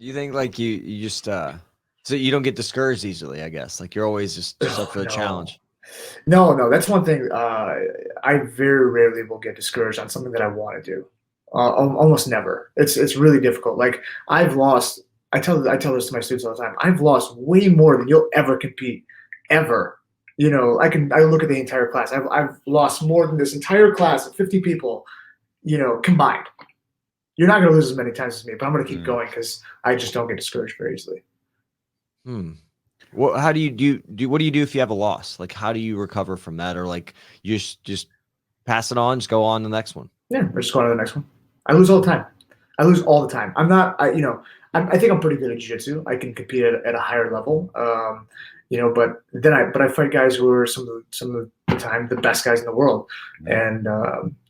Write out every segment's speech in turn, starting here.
You think like you just so you don't get discouraged easily, I guess. Like you're always just up for the No. challenge. No, that's one thing. I very rarely will get discouraged on something that I want to do. Almost never. It's really difficult. Like I've lost. I tell this to my students all the time. I've lost way more than you'll ever compete, ever. I look at the entire class. I've lost more than this entire class of 50 people, combined. You're not going to lose as many times as me, but I'm going to keep going because I just don't get discouraged very easily. Well, how do you do? What do you do if you have a loss? Like, how do you recover from that, or like you just pass it on, just go on to the next one? Yeah, we're just going to the next one. I lose all the time. I lose all the time. I'm not. I think I'm pretty good at jiu-jitsu. I can compete at a higher level. But I fight guys who are some of the time the best guys in the world. And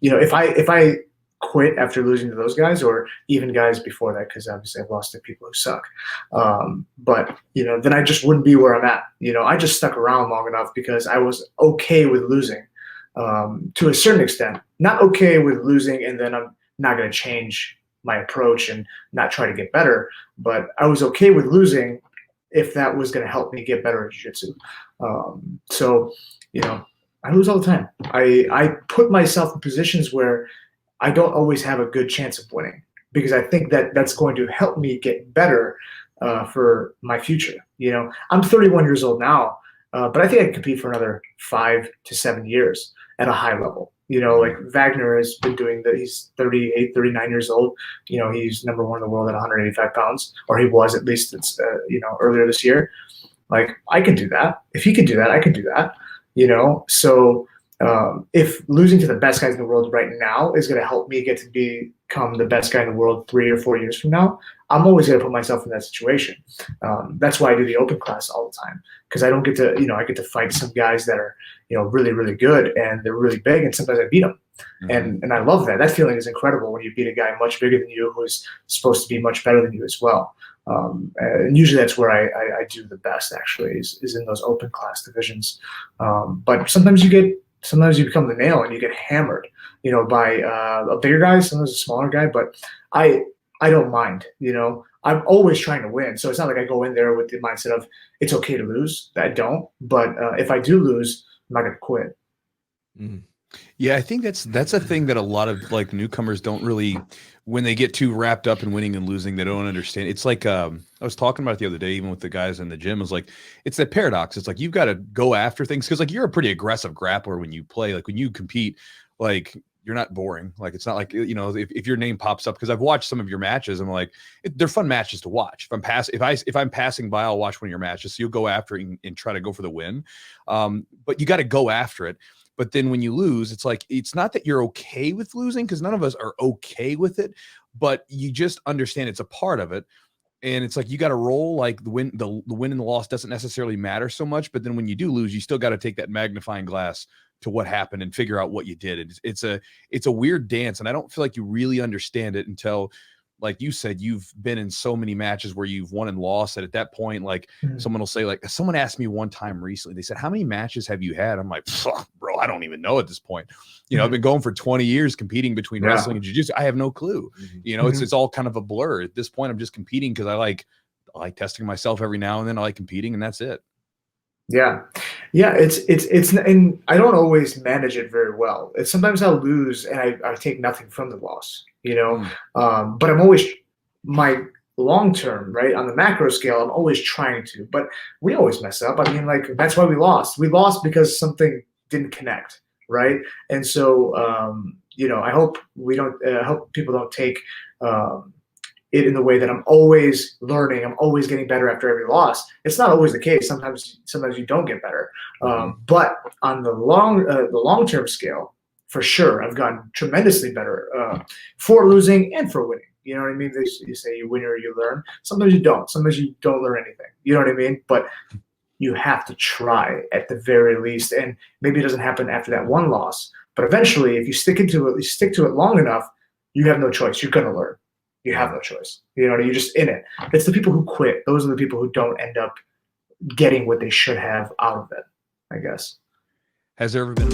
if I quit after losing to those guys, or even guys before that, because obviously I've lost to people who suck. But then I just wouldn't be where I'm at. I just stuck around long enough because I was okay with losing to a certain extent. Not okay with losing, and then I'm not going to change my approach and not try to get better. But I was okay with losing if that was going to help me get better at jiu-jitsu. I lose all the time. I put myself in positions where I don't always have a good chance of winning, because I think that's going to help me get better for my future. I'm 31 years old now, but I think I can compete for another 5 to 7 years at a high level. Like Wagner has been doing that. He's 38, 39 years old. He's number one in the world at 185 pounds, or he was at least, earlier this year. Like, I can do that. If he can do that, I can do that. So if losing to the best guys in the world right now is going to help me get to become the best guy in the world 3 or 4 years from now, I'm always going to put myself in that situation. That's why I do the open class all the time, because I don't get to, I get to fight some guys that are, really, really good, and they're really big, and sometimes I beat them. And I love that. That feeling is incredible when you beat a guy much bigger than you who's supposed to be much better than you as well. And usually that's where I do the best, actually, is in those open class divisions. But sometimes you become the nail and you get hammered, by a bigger guy, sometimes a smaller guy. But I don't mind, I'm always trying to win. So it's not like I go in there with the mindset of it's okay to lose. I don't. But if I do lose, I'm not going to quit. Yeah, I think that's a thing that a lot of like newcomers don't really, when they get too wrapped up in winning and losing, they don't understand. It's like I was talking about it the other day, even with the guys in the gym. It was like, it's that paradox. It's like you've got to go after things, because like you're a pretty aggressive grappler when you play. Like when you compete, like you're not boring. Like it's not like, if your name pops up, because I've watched some of your matches, I'm like, they're fun matches to watch. If I'm passing by, I'll watch one of your matches. So you'll go after it and try to go for the win. But you got to go after it. But then when you lose, it's like, it's not that you're okay with losing, because none of us are okay with it, but you just understand it's a part of it. And it's like, you got to roll, like the win and the loss doesn't necessarily matter so much. But then when you do lose, you still got to take that magnifying glass to what happened and figure out what you did. It's a weird dance. And I don't feel like you really understand it until, like you said, you've been in so many matches where you've won and lost, that at that point, like someone will say, like, someone asked me one time recently, they said, how many matches have you had? I'm like, bro, I don't even know at this point. I've been going for 20 years competing between wrestling and jiu-jitsu. I have no clue. It's all kind of a blur at this point. I'm just competing because I like testing myself every now and then. I like competing, and that's it. Yeah. It's and I don't always manage it very well. Sometimes I'll lose and I take nothing from the loss, but I'm always, my long term, right, on the macro scale, I'm always trying to, but we always mess up. I mean, like, that's why we lost. We lost because something didn't connect, right? And so, I hope I hope people don't take it in the way that I'm always learning, I'm always getting better after every loss. It's not always the case. Sometimes you don't get better. But on the long-term scale, for sure, I've gotten tremendously better for losing and for winning. You know what I mean? You say you win or you learn. Sometimes you don't. Sometimes you don't learn anything. You know what I mean? But you have to try at the very least. And maybe it doesn't happen after that one loss. But eventually, if you stick to it long enough, you have no choice. You're going to learn. You have no choice. You're just in it. It's the people who quit. Those are the people who don't end up getting what they should have out of it, I guess. Has there ever been